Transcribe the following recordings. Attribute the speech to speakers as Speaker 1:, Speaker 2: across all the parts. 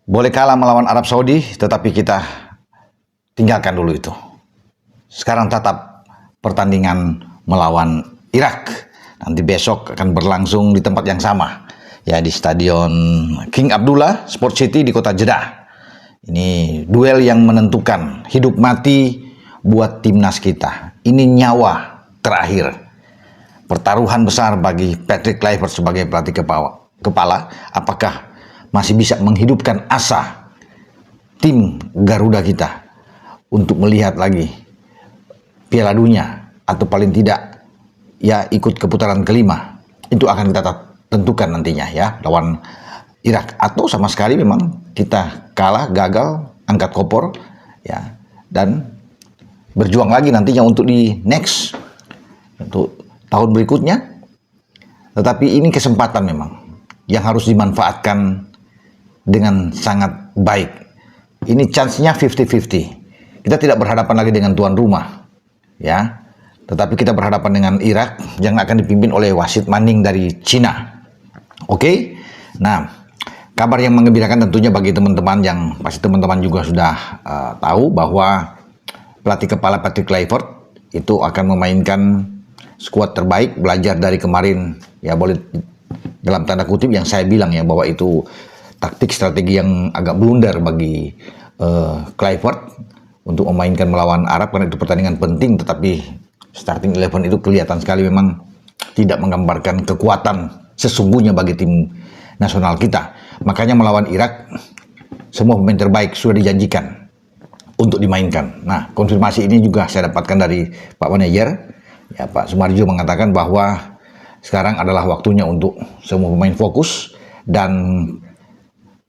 Speaker 1: Boleh kalah melawan Arab Saudi, tetapi kita tinggalkan dulu itu. Sekarang tatap pertandingan melawan Irak. Nanti besok akan berlangsung di tempat yang sama, ya, di Stadion King Abdullah Sport City di kota Jeddah. Ini duel yang menentukan hidup mati buat timnas kita. Ini nyawa terakhir. Pertaruhan besar bagi Patrick Kluivert sebagai pelatih kepala. Apakah masih bisa menghidupkan asa tim Garuda kita untuk melihat lagi Piala Dunia, atau paling tidak ya ikut ke putaran kelima. Itu akan kita tentukan nantinya, ya, lawan Irak, atau sama sekali memang kita kalah, gagal, angkat kopor, ya, dan berjuang lagi nantinya untuk di next, untuk tahun berikutnya. Tetapi ini kesempatan memang yang harus dimanfaatkan dengan sangat baik. Ini chance-nya 50-50. Kita tidak berhadapan lagi dengan tuan rumah, ya, tetapi kita berhadapan dengan Irak yang akan dipimpin oleh wasit Manning dari Cina. Oke? Nah, kabar yang menggembirakan tentunya bagi teman-teman yang pasti teman-teman juga sudah tahu bahwa pelatih kepala Patrick Kluivert itu akan memainkan skuad terbaik, belajar dari kemarin, ya, boleh dalam tanda kutip yang saya bilang, ya, bahwa itu taktik strategi yang agak blunder bagi Kluivert untuk memainkan melawan Arab, karena itu pertandingan penting. Tetapi starting 11 itu kelihatan sekali memang tidak menggambarkan kekuatan sesungguhnya bagi tim nasional kita. Makanya melawan Irak semua pemain terbaik sudah dijanjikan untuk dimainkan. Nah, konfirmasi ini juga saya dapatkan dari Pak Manajer, ya, Pak Sumarjo mengatakan bahwa sekarang adalah waktunya untuk semua pemain fokus, dan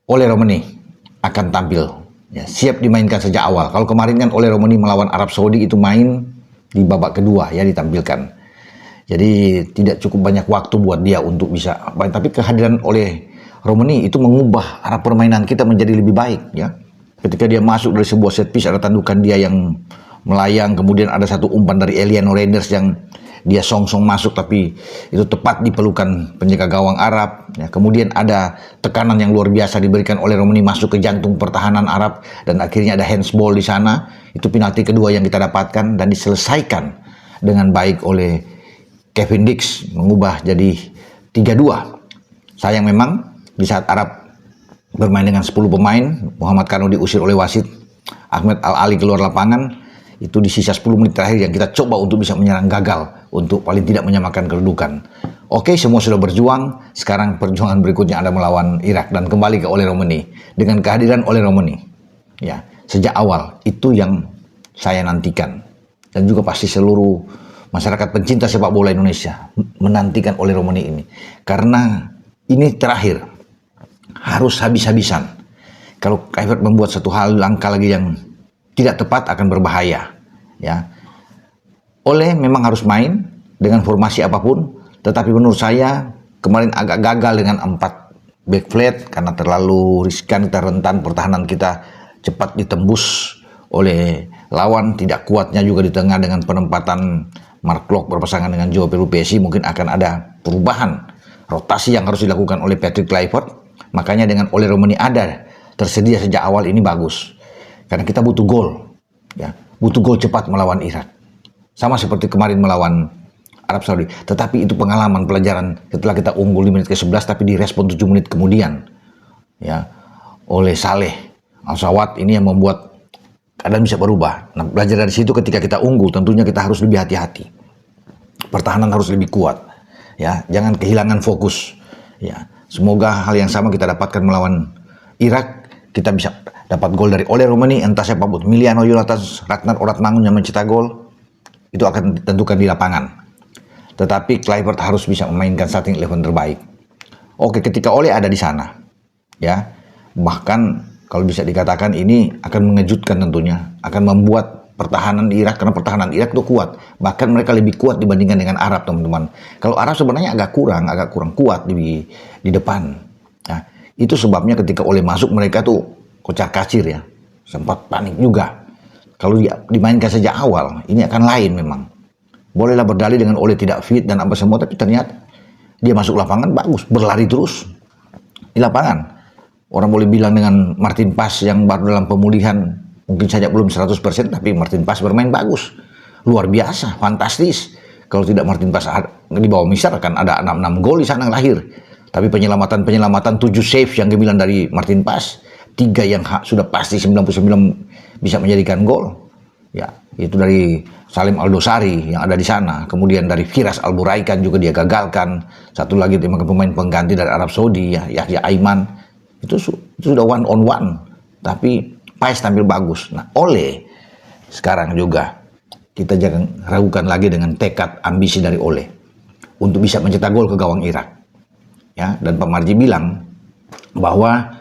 Speaker 1: Ole Romani akan tampil, ya, siap dimainkan sejak awal. Kalau kemarin kan Ole Romani melawan Arab Saudi itu main di babak kedua, ya, ditampilkan. Jadi tidak cukup banyak waktu buat dia untuk bisa. Tapi kehadiran Ole Romani itu mengubah arah permainan kita menjadi lebih baik, ya. Ketika dia masuk dari sebuah set piece, ada tandukan dia yang melayang, kemudian ada satu umpan dari Eliano Reinders yang dia song-song masuk, tapi itu tepat di pelukan penjaga gawang Arab, ya. Kemudian ada tekanan yang luar biasa diberikan oleh Romani masuk ke jantung pertahanan Arab, dan akhirnya ada handsball di sana. Itu penalti kedua yang kita dapatkan dan diselesaikan dengan baik oleh Kevin Dix, mengubah jadi 3-2. Sayang memang di saat Arab bermain dengan 10 pemain, Muhammad Kano diusir oleh wasit, Ahmed Al-Ali keluar lapangan. Itu di sisa 10 menit terakhir yang kita coba untuk bisa menyerang, gagal untuk paling tidak menyamakan kedudukan. Oke, semua sudah berjuang. Sekarang perjuangan berikutnya ada melawan Irak, dan kembali ke Ole Romani. Dengan kehadiran Ole Romani, ya, sejak awal itu yang saya nantikan, dan juga pasti seluruh masyarakat pencinta sepak bola Indonesia menantikan Ole Romani ini, karena ini terakhir, harus habis-habisan. Kalau Kluivert membuat satu hal langkah lagi yang tidak tepat akan berbahaya, ya. Ole memang harus main dengan formasi apapun, tetapi menurut saya kemarin agak gagal dengan 4 back flat karena terlalu riskan, kita rentan, pertahanan kita cepat ditembus oleh lawan. Tidak kuatnya juga di tengah dengan penempatan Mark Klok berpasangan dengan Joao Pelupesi. Mungkin akan ada perubahan rotasi yang harus dilakukan oleh Patrick Kluivert. Makanya dengan Ole Romani ada tersedia sejak awal ini bagus. Karena kita butuh gol, ya, butuh gol cepat melawan Irak. Sama seperti kemarin melawan Arab Saudi. Tetapi itu pengalaman, pelajaran setelah kita unggul di menit ke-11 tapi direspon 7 menit kemudian, ya, oleh Saleh Al-Sawad. Ini yang membuat keadaan bisa berubah. Nah, belajar dari situ, ketika kita unggul tentunya kita harus lebih hati-hati. Pertahanan harus lebih kuat, ya, jangan kehilangan fokus, ya. Semoga hal yang sama kita dapatkan melawan Irak. Kita bisa dapat gol dari Ole Romani, entah siapapun, Miliano Yonatas, Ragnar Oratmangun yang mencetak gol, itu akan ditentukan di lapangan. Tetapi Kluivert harus bisa memainkan starting 11 terbaik. Oke, ketika Ole ada di sana, ya, bahkan kalau bisa dikatakan ini akan mengejutkan tentunya, akan membuat pertahanan Irak, karena pertahanan Irak itu kuat, bahkan mereka lebih kuat dibandingkan dengan Arab, teman-teman. Kalau Arab sebenarnya agak kurang kuat di depan. Nah, itu sebabnya ketika Ole masuk mereka tuh kocar-kacir, ya, sempat panik juga. Kalau dimainkan sejak awal, ini akan lain memang. Bolehlah berdalih dengan Ole tidak fit dan apa semua, tapi ternyata dia masuk lapangan bagus, berlari terus di lapangan. orang boleh bilang dengan Martin Paes yang baru dalam pemulihan, mungkin saja belum 100%, tapi Martin Paes bermain bagus. Luar biasa, fantastis. Kalau tidak Martin Paes di bawah Misar kan ada 6 gol di sana yang lahir. Tapi penyelamatan 7 save yang dibilang dari Martin Paes, 3 yang sudah pasti 99 bisa menjadikan gol. Ya, itu dari Salim Aldosari yang ada di sana. Kemudian dari Firas Alburaikan juga dia gagalkan. Satu lagi pemain pengganti dari Arab Saudi, ya Yahya Aiman. Itu sudah one on one. Tapi Paes tampil bagus. Nah, Ole sekarang juga kita jangan ragukan lagi dengan tekad ambisi dari Ole untuk bisa mencetak gol ke gawang Irak. Ya, dan Pak Marji bilang bahwa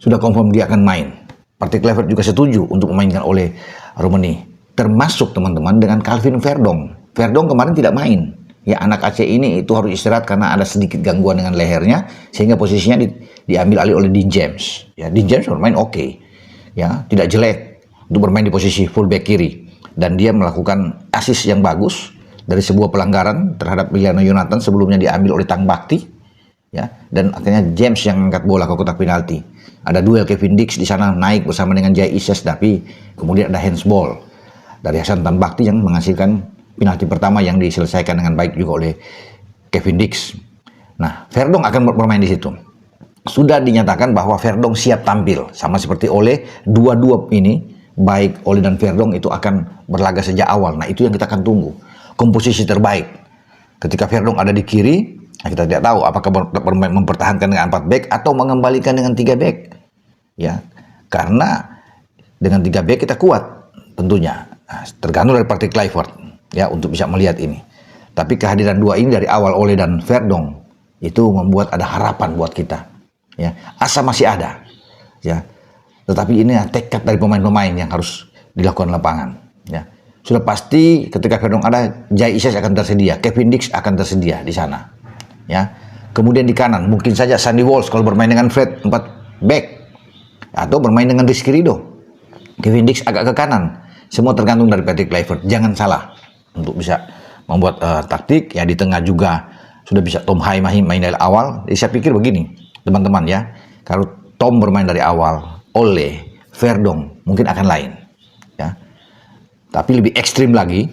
Speaker 1: sudah confirm dia akan main. Partai Kluivert juga setuju untuk memainkan oleh Romani, termasuk teman-teman dengan Calvin Verdong. Verdong kemarin tidak main. Ya, anak Aceh ini itu harus istirahat karena ada sedikit gangguan dengan lehernya, sehingga posisinya diambil alih oleh Dean James. Ya, Dean James bermain oke. Ya, tidak jelek untuk bermain di posisi fullback kiri, dan dia melakukan assist yang bagus dari sebuah pelanggaran terhadap Liliana Yonathan sebelumnya diambil oleh Tang Bakti. Ya, dan akhirnya James yang angkat bola ke kotak penalti. Ada duel Kevin Dix di sana naik bersama dengan Jai Ises, tapi kemudian ada handsball dari Hasan Tan Bakti yang menghasilkan penalti pertama yang diselesaikan dengan baik juga oleh Kevin Dix. Nah, Verdong akan bermain di situ. Sudah dinyatakan bahwa Verdong siap tampil, sama seperti Ole. Dua-dua ini, baik Ole dan Verdong itu akan berlaga sejak awal. Nah, itu yang kita akan tunggu. Komposisi terbaik. Ketika Verdong ada di kiri, nah, kita tidak tahu apakah bermain mempertahankan dengan 4 back atau mengembalikan dengan 3 back. Ya, karena dengan 3 back kita kuat tentunya. Nah, tergantung dari Partai Kluivert ya untuk bisa melihat ini. Tapi kehadiran dua ini dari awal, Ole dan Verdong, itu membuat ada harapan buat kita. Ya, asa masih ada. Ya. Tetapi ini tekad dari pemain-pemain yang harus dilakukan lapangan. Ya. Sudah pasti ketika Verdong ada, Jai Ises akan tersedia, Kevin Dix akan tersedia di sana. Ya. Kemudian di kanan mungkin saja Sandy Walsh kalau bermain dengan Fred 4 back atau bermain dengan Rizky Ridho. Kevin Dix agak ke kanan. Semua tergantung dari Patrick Kluivert. Jangan salah untuk bisa membuat taktik. Ya, di tengah juga sudah bisa Tom Hai main dari awal. Jadi saya pikir begini, teman-teman ya. Kalau Tom bermain dari awal, Ole, Verdong mungkin akan lain. Ya. Tapi lebih ekstrim lagi,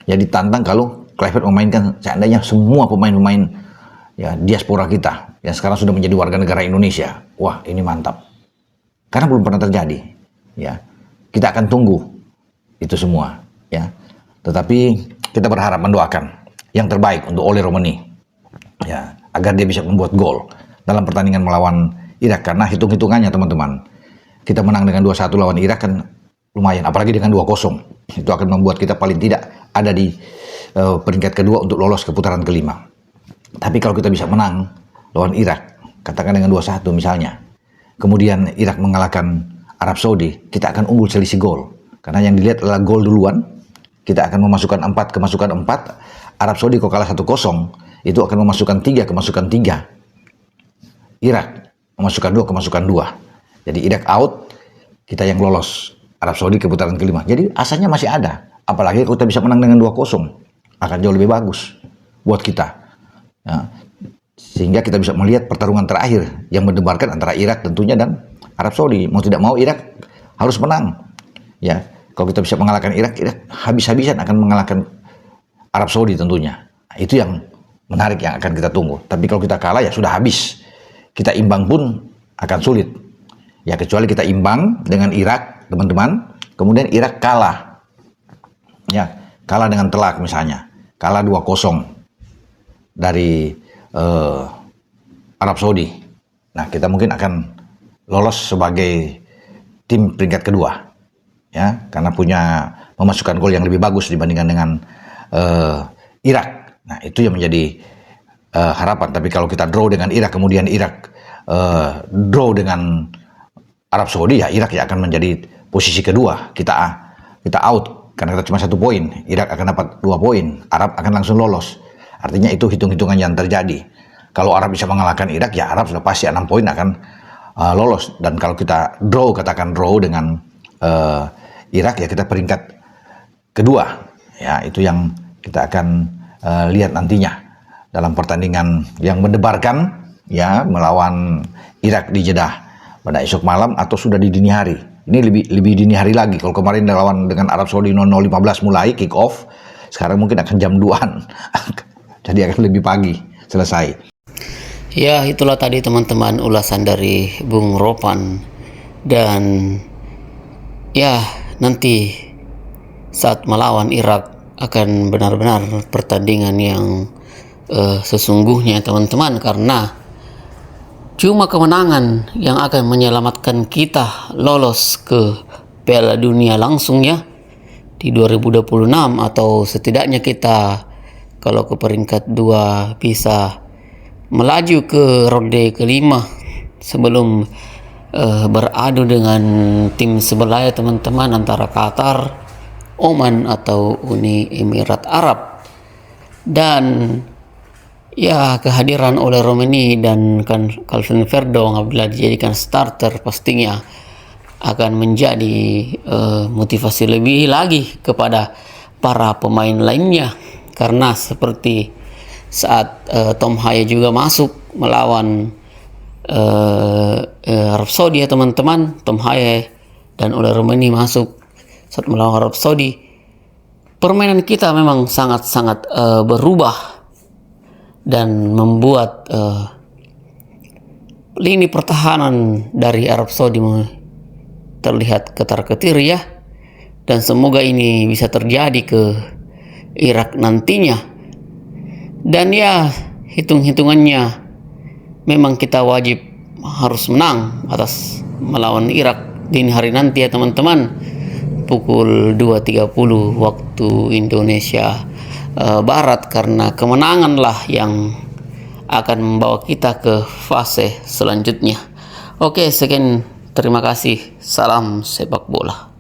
Speaker 1: ya ditantang kalau Kluivert memainkan seandainya semua pemain-pemain ya diaspora kita yang sekarang sudah menjadi warga negara Indonesia. Wah, ini mantap. Karena belum pernah terjadi. Ya. Kita akan tunggu itu semua, ya. Tetapi kita berharap mendoakan yang terbaik untuk Ole Romani. Ya, agar dia bisa membuat gol dalam pertandingan melawan Irak, karena hitung-hitungannya teman-teman. Kita menang dengan 2-1 lawan Irak kan lumayan, apalagi dengan 2-0. Itu akan membuat kita paling tidak ada di peringkat kedua untuk lolos ke putaran kelima. Tapi kalau kita bisa menang lawan Irak, katakan dengan 2-1 misalnya, kemudian Irak mengalahkan Arab Saudi, kita akan unggul selisih gol. Karena yang dilihat adalah gol duluan, kita akan memasukkan 4 kemasukan 4, Arab Saudi kalau kalah 1-0, itu akan memasukkan 3 kemasukan 3. Irak memasukkan 2 kemasukan 2. Jadi Irak out, kita yang lolos, Arab Saudi ke putaran kelima. Jadi asanya masih ada. Apalagi kalau kita bisa menang dengan 2-0, akan jauh lebih bagus buat kita. Ya. Sehingga kita bisa melihat pertarungan terakhir yang mendebarkan antara Irak tentunya dan Arab Saudi. Mau tidak mau Irak harus menang. Ya, kalau kita bisa mengalahkan Irak, Irak habis-habisan akan mengalahkan Arab Saudi tentunya. Nah, itu yang menarik yang akan kita tunggu. Tapi kalau kita kalah ya sudah habis. Kita imbang pun akan sulit. Ya, kecuali kita imbang dengan Irak, teman-teman. Kemudian Irak kalah. Ya, kalah dengan telak misalnya. Kalah 2-0 dari Arab Saudi. Nah, kita mungkin akan lolos sebagai tim peringkat kedua. Ya, karena punya memasukkan gol yang lebih bagus dibandingkan dengan Irak. Nah, itu yang menjadi harapan. Tapi kalau kita draw dengan Irak, kemudian Irak draw dengan Arab Saudi, ya Irak ya akan menjadi posisi kedua. Kita out karena kita cuma 1 poin. Irak akan dapat 2 poin. Arab akan langsung lolos. Artinya itu hitung-hitungan yang terjadi. Kalau Arab bisa mengalahkan Irak, ya Arab sudah pasti 6 poin akan lolos. Dan kalau kita katakan draw dengan Irak, ya kita peringkat kedua. Ya, itu yang kita akan lihat nantinya dalam pertandingan yang mendebarkan ya melawan Irak di Jeddah pada esok malam atau sudah di dini hari. Ini lebih dini hari lagi. Kalau kemarin lawan dengan Arab Saudi 00.15 mulai kick off, sekarang mungkin akan jam 2-an. Jadi akan lebih pagi selesai.
Speaker 2: Ya, itulah tadi teman-teman ulasan dari Bung Ropan. Dan ya, nanti saat melawan Irak akan benar-benar pertandingan yang sesungguhnya teman-teman, karena cuma kemenangan yang akan menyelamatkan kita lolos ke Piala Dunia langsung ya di 2026, atau setidaknya kita kalau ke peringkat 2 bisa melaju ke ronde kelima sebelum beradu dengan tim sebelah ya teman-teman, antara Qatar, Oman atau Uni Emirat Arab. Dan ya, kehadiran oleh Romeni dan Calvin Verdong apabila dijadikan starter pastinya akan menjadi motivasi lebih lagi kepada para pemain lainnya, karena seperti saat Tom Haye juga masuk melawan Arab Saudi ya teman-teman, Tom Haye dan oleh Romeni masuk saat melawan Arab Saudi, permainan kita memang sangat-sangat berubah dan membuat lini pertahanan dari Arab Saudi terlihat ketar-ketir ya. Dan semoga ini bisa terjadi ke Irak nantinya. Dan ya, hitung-hitungannya memang kita wajib harus menang atas melawan Irak dini hari nanti ya teman-teman, pukul 2.30 waktu Indonesia Barat, karena kemenanganlah yang akan membawa kita ke fase selanjutnya. Oke, sekian, terima kasih, salam sepak bola.